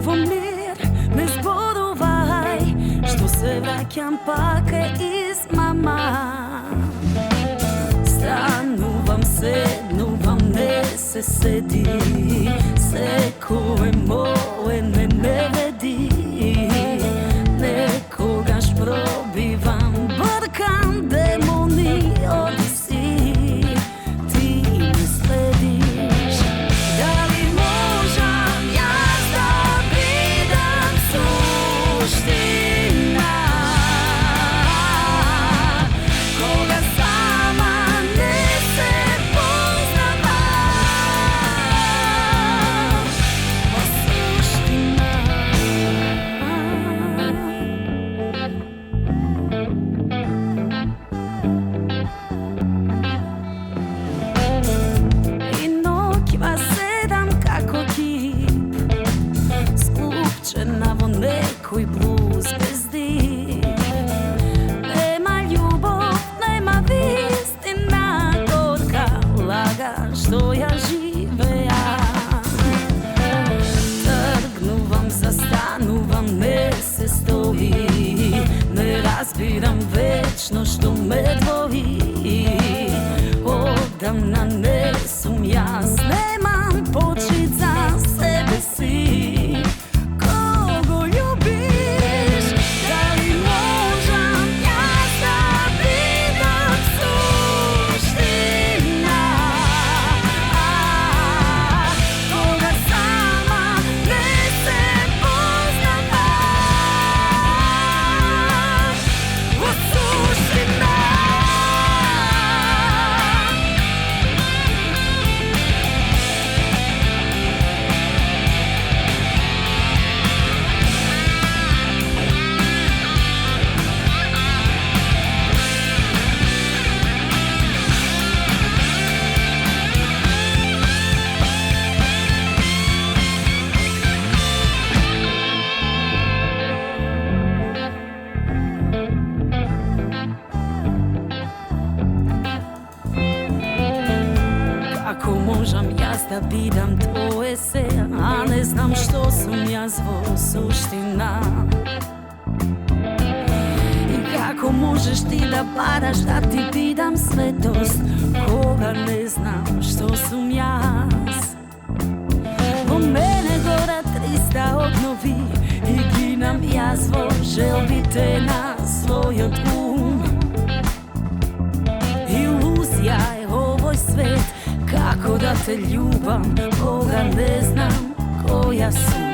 ovo mir, ne zboruvaj, što se vraćam pake iz mama. Stanuvam, sednuvam, ne se sedi, sve koje moje ne vedi. Nekogaš probivam, brkam demoni, odi si, ti me slediš. Da li možem ja da bidam suština, koga sama ne se poznava, o suština. I noćima sedam kako kip, skupčena vo nekoj bluz bez dip. Nema ljubav, nema vistina, gorka laga što ja živeja. Trgnuvam, zastanuvam, ne se stoji, ne razbiram večno što me dvoji. Odavna ne sumnjas, nemam počet za sebe si. Kogo ljubiš, da li možem ja da bidam suština, koga sama ne se poznava, o suština. Kako možem jaz da bidam tvoje se, a ne znam što sam jazvo suština. I kako možeš ti da paraš da ti bidam svetost, koga ne znam što sam jaz. O mene gora 300 obnovi i ginam jazvo, žel bi te na svoj um. Iluzija je ovoj svet, kako da te ljubam, koga ne znam koja su.